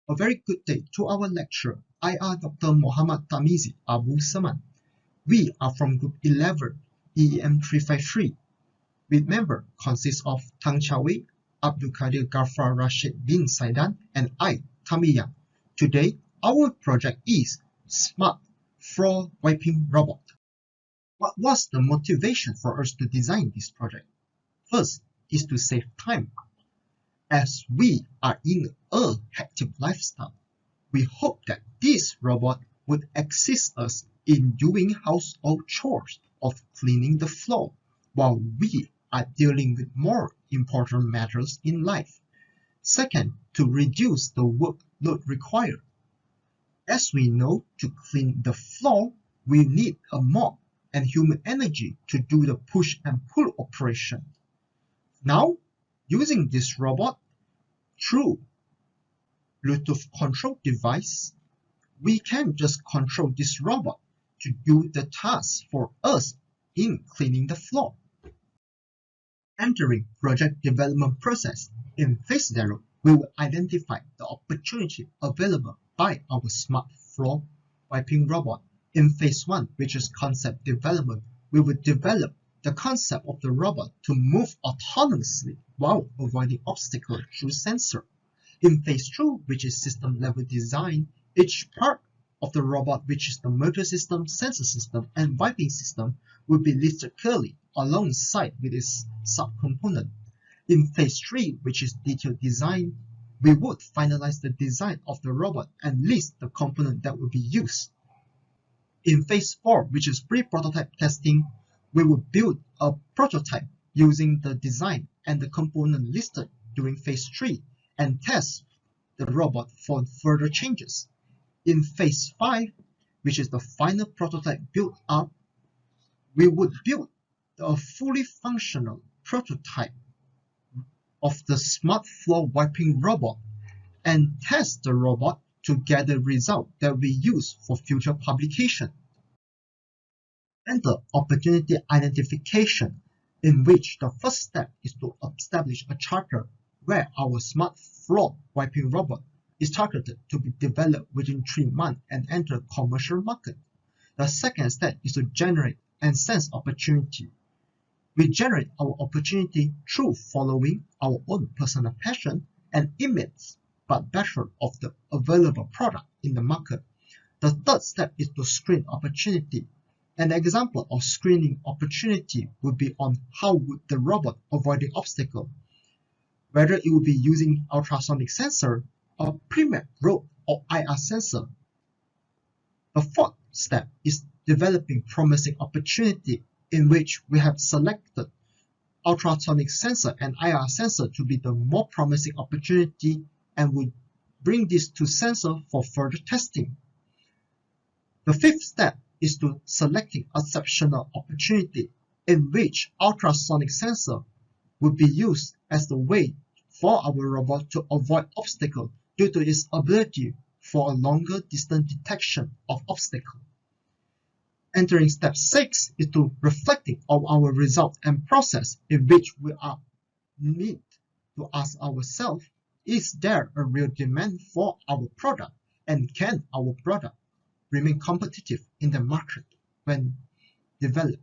A very good day to our lecturer, IR Dr. Mohammad Tamizi Abu Saman. We are from Group 11, EEM353. With member consists of Tang Chawi, Abdul Qadir Ghaffar Rashid bin Saidan, and I, Tamiyang. Today, our project is Smart Floor Wiping Robot. What was the motivation for us to design this project? First is to save time. As we are in a hectic lifestyle, we hope that this robot would assist us in doing household chores of cleaning the floor while we are dealing with more important matters in life. Second, to reduce the workload required. As we know, to clean the floor, we need a mop and human energy to do the push and pull operation. Now, using this robot through Bluetooth control device, we can just control this robot to do the task for us in cleaning the floor. Entering project development process, in phase 0, we will identify the opportunity available by our smart floor wiping robot. In phase 1, which is concept development, we will develop the concept of the robot to move autonomously while avoiding obstacles through sensor. In phase 2, which is system level design, each part of the robot, which is the motor system, sensor system, and wiping system, will be listed clearly alongside with its subcomponent. In phase 3, which is detailed design, we would finalize the design of the robot and list the component that will be used. In phase 4, which is pre-prototype testing, we will build a prototype using the design and the component listed during phase 3 and test the robot for further changes. In phase 5, which is the final prototype built up, we would build a fully functional prototype of the smart floor wiping robot and test the robot to gather results that we use for future publication. Enter opportunity identification, in which the first step is to establish a charter where our smart floor wiping robot is targeted to be developed within 3 months and enter commercial market. The second step is to generate and sense opportunity. We generate our opportunity through following our own personal passion and image but better of the available product in the market. The third step is to screen opportunity. An example of screening opportunity would be on how would the robot avoid the obstacle, whether it would be using ultrasonic sensor or pre-map road or IR sensor. The fourth step is developing promising opportunity, in which we have selected ultrasonic sensor and IR sensor to be the more promising opportunity and would bring this to sensor for further testing. The fifth step is to selecting exceptional opportunity, in which ultrasonic sensor would be used as the way for our robot to avoid obstacle due to its ability for a longer distance detection of obstacle. Entering step 6 is to reflecting on our result and process, in which we are need to ask ourselves, is there a real demand for our product, and can our product remain competitive in the market when developed?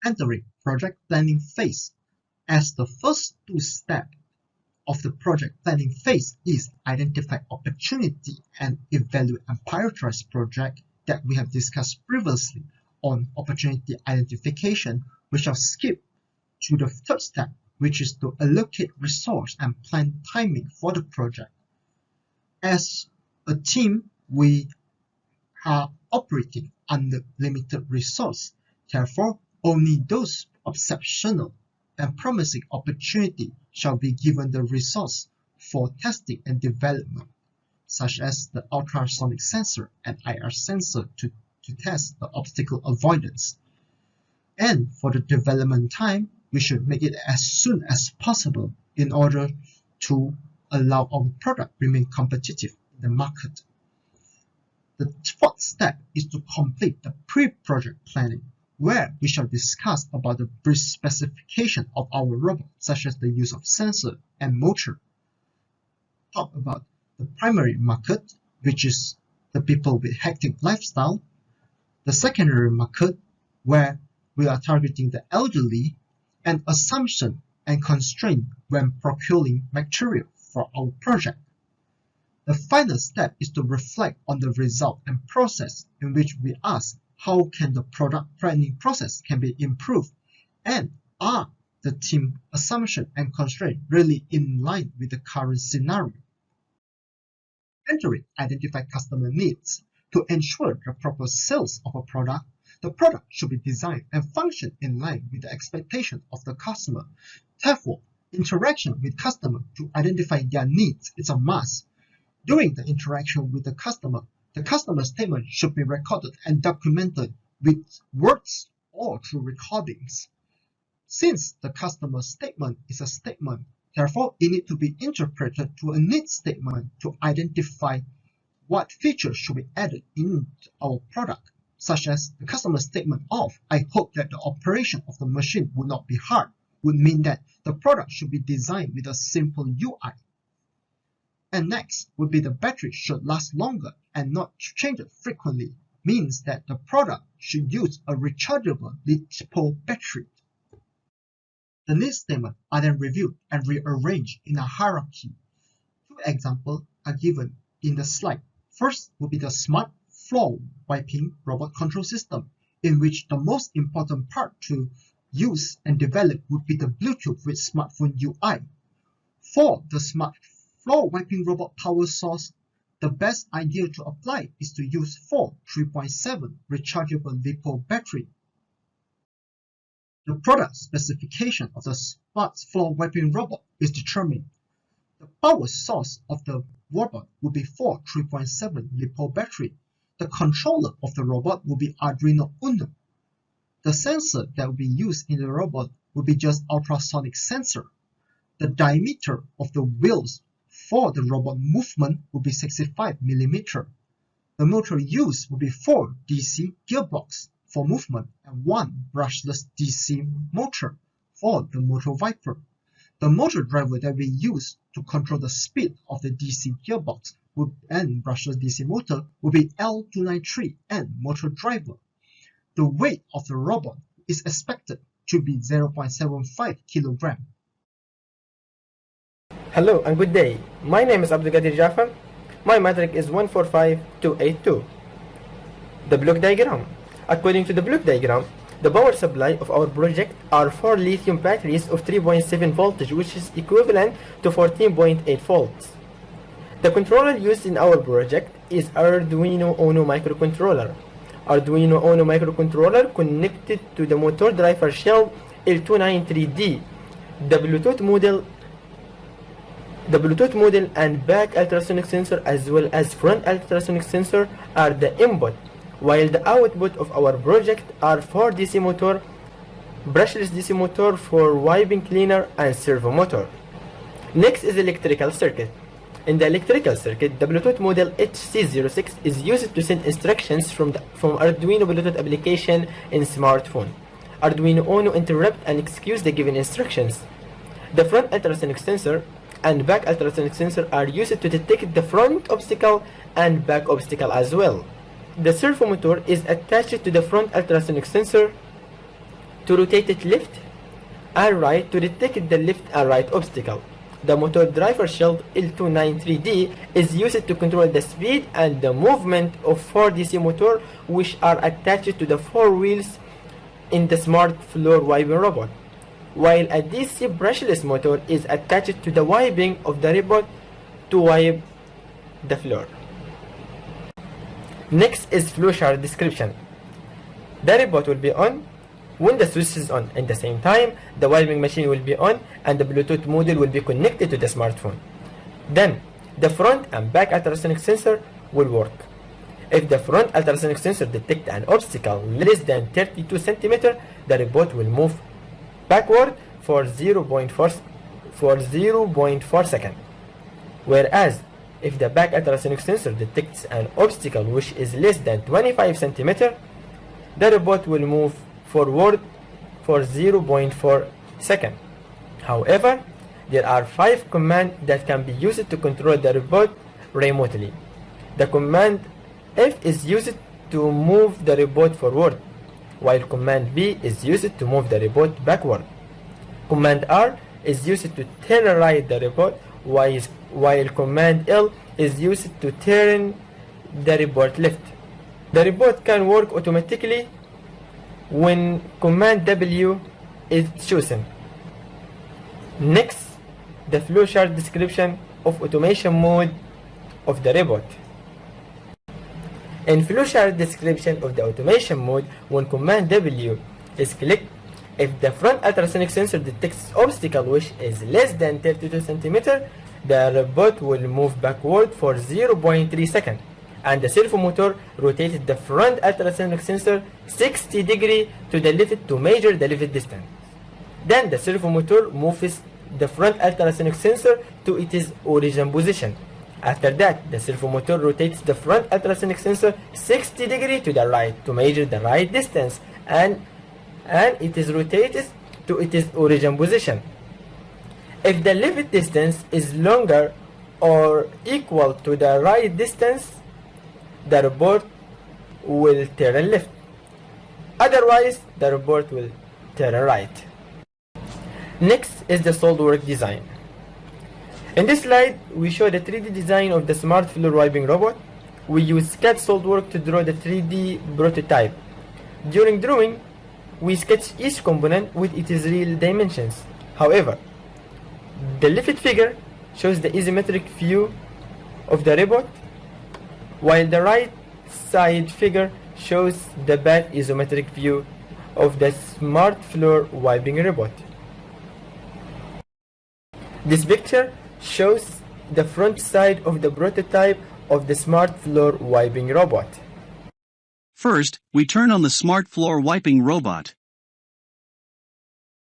Entering project planning phase. As the first 2 steps of the project planning phase is identify opportunity and evaluate and prioritize project that we have discussed previously on opportunity identification, we shall skip to the third step, which is to allocate resource and plan timing for the project. As a team, we are operating under limited resource. Therefore, only those exceptional and promising opportunity shall be given the resource for testing and development, such as the ultrasonic sensor and IR sensor to test the obstacle avoidance. And for the development time, we should make it as soon as possible in order to allow our product remain competitive in the market. The fourth step is to complete the pre-project planning, where we shall discuss about the brief specification of our robot, such as the use of sensor and motor. Talk about the primary market, which is the people with hectic lifestyle, the secondary market, where we are targeting the elderly, and assumption and constraint when procuring material for our project. The final step is to reflect on the result and process, in which we ask how can the product planning process can be improved, and are the team assumption and constraint really in line with the current scenario. Inventory identify customer needs. To ensure the proper sales of a product, the product should be designed and function in line with the expectation of the customer. Therefore, interaction with customer to identify their needs is a must. During the interaction with the customer statement should be recorded and documented with words or through recordings. Since the customer statement is a statement, therefore it needs to be interpreted to a needs statement to identify what features should be added into our product, such as the customer statement of "I hope that the operation of the machine would not be hard" would mean that the product should be designed with a simple UI. And next would be the battery should last longer and not change it frequently, means that the product should use a rechargeable lithium battery. The needs statement are then reviewed and rearranged in a hierarchy. Two examples are given in the slide. First would be the smart floor wiping robot control system, in which the most important part to use and develop would be the Bluetooth with smartphone UI. For the smart floor wiping robot power source, the best idea to apply is to use 4 3.7 rechargeable lithium battery. The product specification of the smart floor wiping robot is determined. The power source of the robot will be 4 3.7 lithium battery. The controller of the robot will be Arduino Uno. The sensor that will be used in the robot will be just ultrasonic sensor. The diameter of the wheels for the robot movement will be 65 mm. The motor used will be 4 DC gearbox for movement and 1 brushless DC motor for the motor wiper. The motor driver that we use to control the speed of the DC gearbox and brushless DC motor will be L293 and motor driver. The weight of the robot is expected to be 0.75 kg. Hello and good day. My name is Abdulkadir Jafar. My metric is 145282. The block diagram. According to the block diagram, the power supply of our project are 4 lithium batteries of 3.7 voltage, which is equivalent to 14.8 volts. The controller used in our project is Arduino Uno microcontroller. Arduino Uno microcontroller connected to the motor driver shell L293D. The Bluetooth model and back ultrasonic sensor as well as front ultrasonic sensor are the input, while the output of our project are 4 DC motor, brushless DC motor for wiping cleaner and servo motor. Next is electrical circuit. In the electrical circuit, the Bluetooth model HC06 is used to send instructions from Arduino Bluetooth application in smartphone. Arduino Uno interrupt and executes the given instructions. The front ultrasonic sensor and back ultrasonic sensor are used to detect the front obstacle and back obstacle as well. The servo motor is attached to the front ultrasonic sensor to rotate it left and right to detect the left and right obstacle. The motor driver shell L293D is used to control the speed and the movement of 4 DC motor, which are attached to the 4 wheels in the smart floor wiping robot, while a DC brushless motor is attached to the wiping of the robot to wipe the floor. Next is flowchart description. The robot will be on when the switch is on. At the same time, the wiping machine will be on and the Bluetooth module will be connected to the smartphone. Then, the front and back ultrasonic sensor will work. If the front ultrasonic sensor detects an obstacle less than 32 cm, the robot will move backward for 0.4 seconds. Whereas, if the back ultrasonic sensor detects an obstacle which is less than 25 cm, the robot will move forward for 0.4 seconds. However, there are 5 commands that can be used to control the robot remotely. The command F is used to move the robot forward, while command B is used to move the robot backward. Command R is used to turn right the robot, while command L is used to turn the robot left. The robot can work automatically when command W is chosen. Next, the flowchart description of automation mode of the robot. In flowchart description of the automation mode, when command W is clicked, if the front ultrasonic sensor detects obstacle which is less than 32 cm, the robot will move backward for 0.3 seconds, and the servo motor rotates the front ultrasonic sensor 60 degrees to the left to measure the left distance. Then the servo motor moves the front ultrasonic sensor to its origin position. After that, the servo motor rotates the front ultrasonic sensor 60 degrees to the right to measure the right distance, and it is rotated to its origin position. If the left distance is longer or equal to the right distance, the robot will turn left. Otherwise, the robot will turn right. Next is the Solidwork design. In this slide, we show the 3D design of the smart floor wiping robot. We use CAD Solidwork to draw the 3D prototype. During drawing, we sketch each component with its real dimensions. However, the left figure shows the isometric view of the robot, while the right side figure shows the back isometric view of the smart floor wiping robot. This picture shows the front side of the prototype of the smart floor wiping robot. First, we turn on the smart floor wiping robot.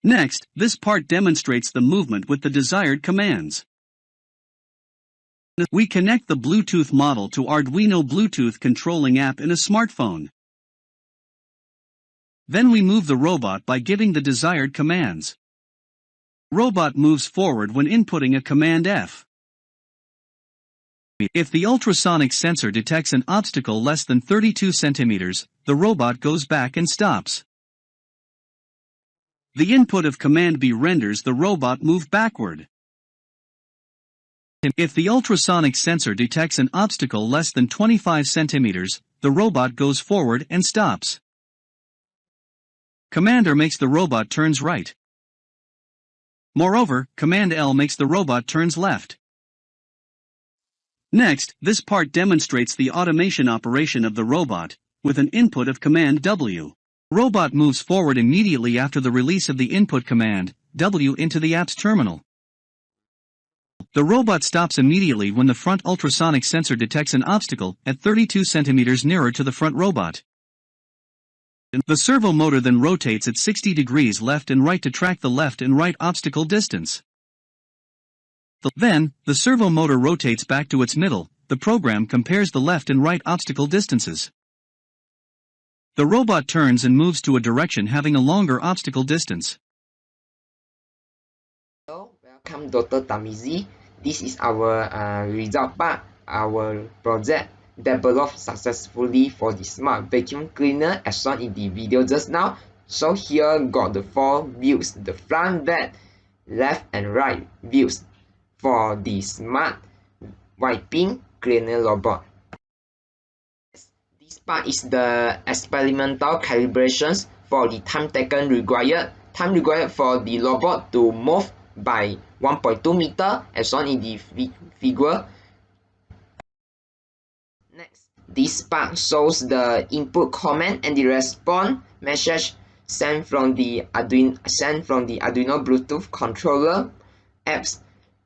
Next, this part demonstrates the movement with the desired commands. We connect the Bluetooth model to Arduino Bluetooth controlling app in a smartphone. Then we move the robot by giving the desired commands. Robot moves forward when inputting a command F. If the ultrasonic sensor detects an obstacle less than 32 centimeters, the robot goes back and stops. The input of command B renders the robot move backward. If the ultrasonic sensor detects an obstacle less than 25 centimeters, the robot goes forward and stops. Command R makes the robot turns right. Moreover, command L makes the robot turns left. Next, this part demonstrates the automation operation of the robot, with an input of command W. Robot moves forward immediately after the release of the input command, W, into the app's terminal. The robot stops immediately when the front ultrasonic sensor detects an obstacle at 32 centimeters nearer to the front robot. The servo motor then rotates at 60 degrees left and right to track the left and right obstacle distance. Then, the servo motor rotates back to its middle. The program compares the left and right obstacle distances. The robot turns and moves to a direction having a longer obstacle distance. Hello, welcome Dr. Tamizi. This is our result part, our project developed successfully for the smart vacuum cleaner as shown in the video just now. So here got the 4 views, the front, back, left and right views for the smart wiping cleaner robot. This part is the experimental calibrations for the time taken required. Time required for the robot to move by 1.2 meter as shown in the figure. Next, this part shows the input command and the response message sent from the Arduino Bluetooth controller apps.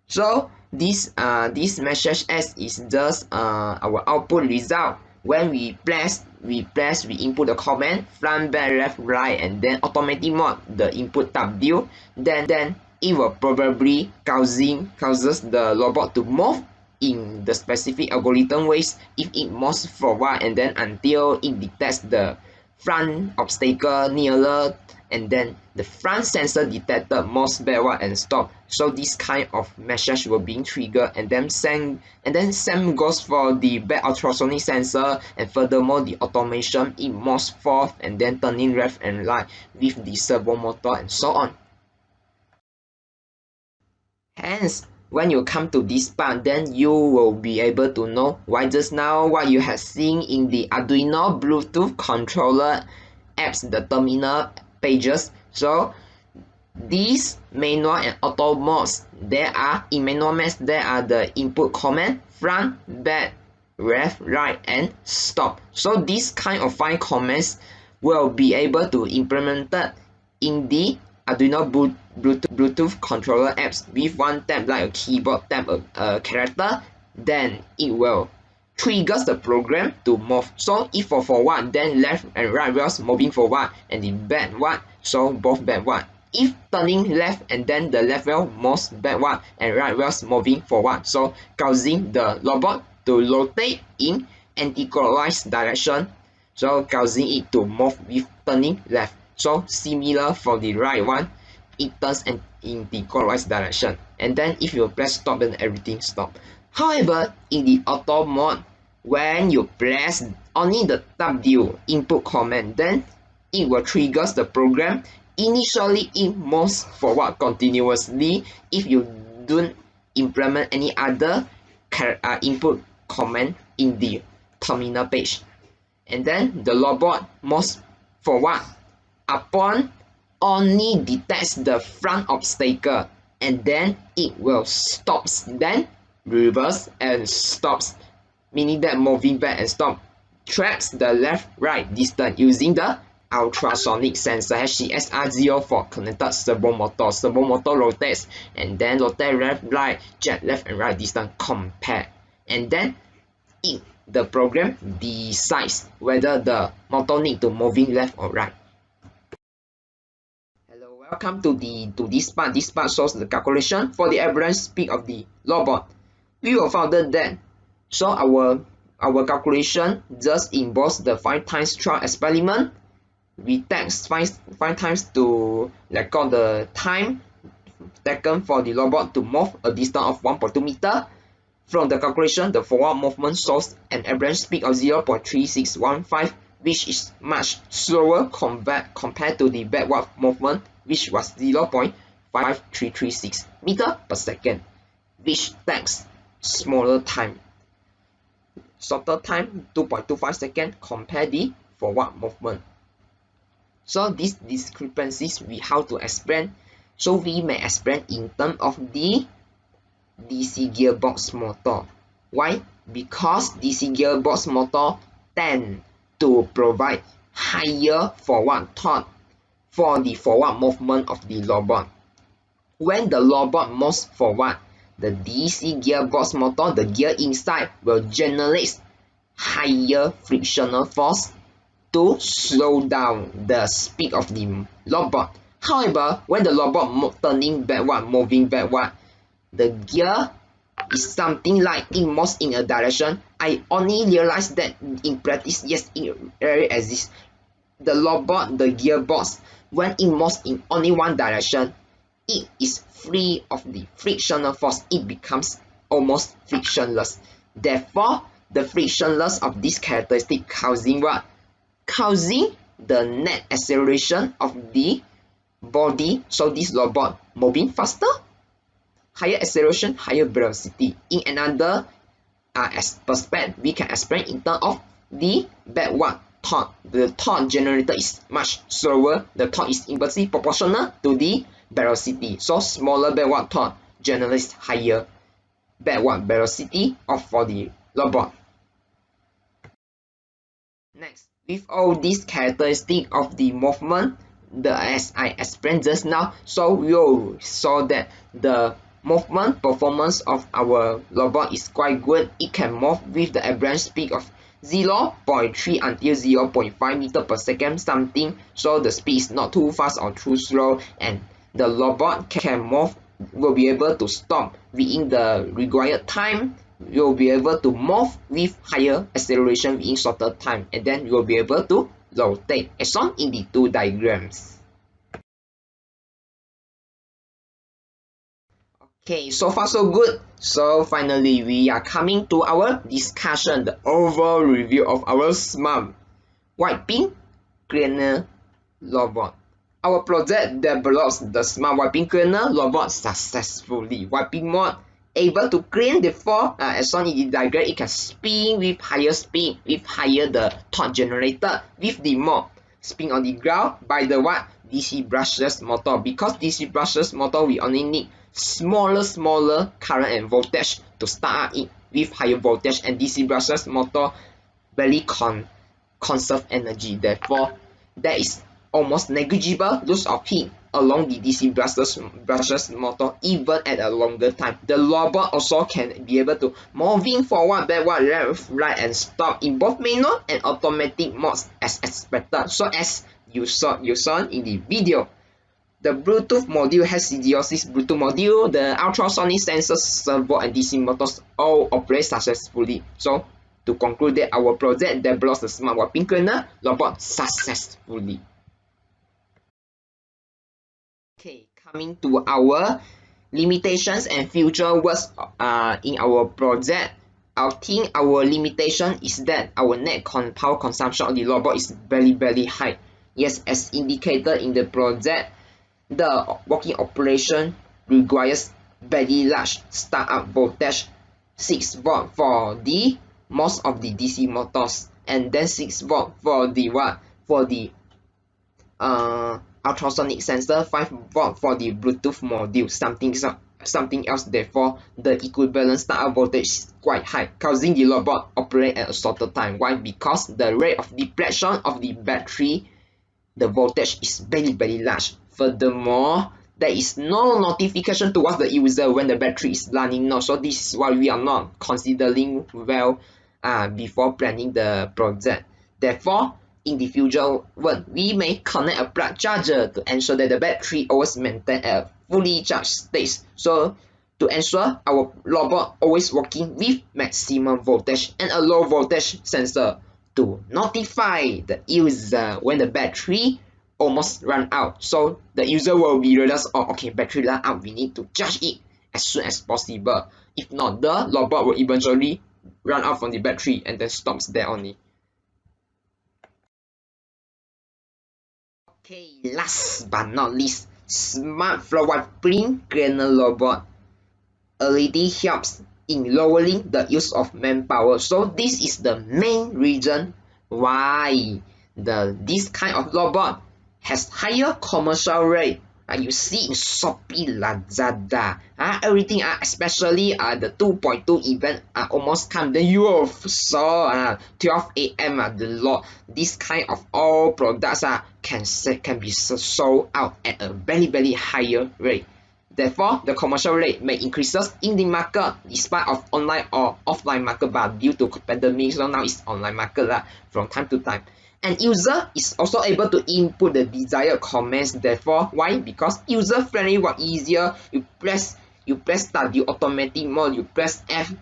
So this message S is just our output result. When we input the command front, back, left, right, and then automatic mode the input W. Then it will probably causes the robot to move in the specific algorithm ways if it moves forward and then until it detects the front obstacle nearer and then the front sensor detected most backward and stop. So this kind of message will be triggered, and then same goes for the back ultrasonic sensor, and furthermore the automation it moves forth and then turning left and right with the servo motor and so on. Hence, when you come to this part, then you will be able to know why just now what you have seen in the Arduino Bluetooth controller apps, the terminal pages. So these manual and auto modes, in manual modes there are the input command, front, back, left, right, and stop. So this kind of 5 commands will be able to implemented in the Arduino Bluetooth controller apps with one tap like a keyboard tap a character, then it will triggers the program to move. So if for forward, then left and right wheels moving forward, and the backward, so both backward. If turning left and then the left wheel moves backward and right wheels moving forward, so causing the robot to rotate in anti-clockwise direction, so causing it to move with turning left. So similar for the right one, it turns in the clockwise direction, and then if you press stop, then everything stop. However, in the auto mode, when you press only the W input command, then it will trigger the program. Initially, it moves forward continuously if you don't implement any other input command in the terminal page. And then the robot moves forward upon only detects the front obstacle, and then it will stops, then reverse and stops, meaning that moving back and stop tracks the left-right distance using the ultrasonic sensor HCSR0 for connected servo motor. Servo motor rotates and then rotate left, right, jet left and right distance compare, and then the program decides whether the motor need to moving left or right. Hello, welcome to this part. This part shows the calculation for the average speed of the robot. We will found that so our calculation just involves the 5 times trial experiment. We take 5 times to record the time taken for the robot to move a distance of 1.2 meter. From the calculation, the forward movement shows an average speed of 0.3615, which is much slower compared to the backward movement, which was 0.5336 meter per second, which takes smaller time, shorter time, 2.25 seconds compared the forward movement. So these discrepancies we how to explain. So we may explain in terms of the DC gearbox motor. Why? Because DC gearbox motor tend to provide higher forward torque for the forward movement of the robot. When the robot moves forward, the DC gearbox motor, the gear inside, will generate higher frictional force to slow down the speed of the robot. However, when the robot moving backward, the gear is something like it moves in a direction. I only realized that in practice, yes, it really exists. The robot, the gearbox, when it moves in only one direction, it is free of the frictional force. It becomes almost frictionless. Therefore, the frictionless of this characteristic causing what? Causing the net acceleration of the body. So this robot moving faster, higher acceleration, higher velocity. In another perspective, we can explain in terms of the backward torque. The torque generator is much slower. The torque is inversely proportional to the velocity. So smaller backward torque generates higher backward velocity for the robot. Next, with all these characteristics of the movement, as I explained just now, so we saw that the movement performance of our robot is quite good. It can move with the average speed of 0.3 until 0.5 meter per second something. So the speed is not too fast or too slow, and the robot can move, will be able to stop within the required time. You will be able to move with higher acceleration in shorter time, and then you will be able to rotate as shown in the 2 diagrams. Okay, so far so good. So finally, we are coming to our discussion, the overall review of our smart wiping cleaner robot. Our project develops the smart wiping cleaner robot successfully. Wiping mode able to clean the floor. As shown in the diagram, it can spin with higher speed, with higher the torque generator, with the mop spin on the ground by the what? DC brushless motor. Because DC brushless motor, we only need smaller current and voltage to start it with higher voltage, and DC brushless motor very conserve energy. Therefore, there is almost negligible loss of heat along the DC brushless motor even at a longer time. The robot also can be able to moving forward, backward, left, right, and stop in both manual and automatic modes as expected. So as you saw in the video, the Bluetooth module has CDOC's Bluetooth module, the ultrasonic sensors, servo, and DC motors all operate successfully. So to conclude that our project develops the smart wiping cleaner robot successfully. Okay, coming to our limitations and future works in our project. I think our limitation is that our net power consumption of the robot is very high. Yes, as indicated in the project, the working operation requires very large startup voltage, 6 volt for the most of the DC motors, and then 6 volt for the what? For the ultrasonic sensor, 5 volt for the Bluetooth module, something else. Therefore, the equivalent startup voltage is quite high, causing the robot operate at a shorter time. Why? Because the rate of depletion of the battery, the voltage is very large. Furthermore, there is no notification towards the user when the battery is running now. So this is why we are not considering well before planning the project. Therefore, in the future, we may connect a plug charger to ensure that the battery always maintain a fully charged state. So to ensure our robot always working with maximum voltage and a low voltage sensor to notify the user when the battery almost run out. So the user will be realized, oh, okay, battery run out, we need to charge it as soon as possible. If not, the robot will eventually run out from the battery and then stops there only. Okay, last but not least, smart floor wiping cleaner robot already helps in lowering the use of manpower. So this is the main reason why this kind of robot has higher commercial rate. You see in Shopee, Lazada, everything, especially the 2.2 event almost come. Then you will saw 12 a.m. The lot. This kind of all products can be sold out at a very higher rate. Therefore, the commercial rate may increases in the market despite of online or offline market, but due to pandemic, so now it's online market from time to time. And user is also able to input the desired comments. Therefore, why? Because user friendly, what easier. You press start the automatic mode. You press F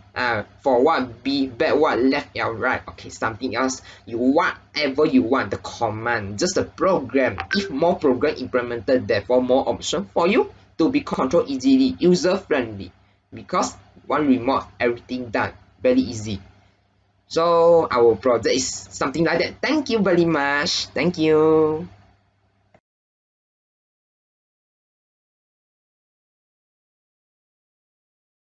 forward, B backward, left, L right. Okay, something else. You whatever you want the command. Just a program. If more program implemented, therefore more option for you to be controlled easily, user friendly. Because one remote, everything done very easy. So our project is something like that. Thank you very much. Thank you.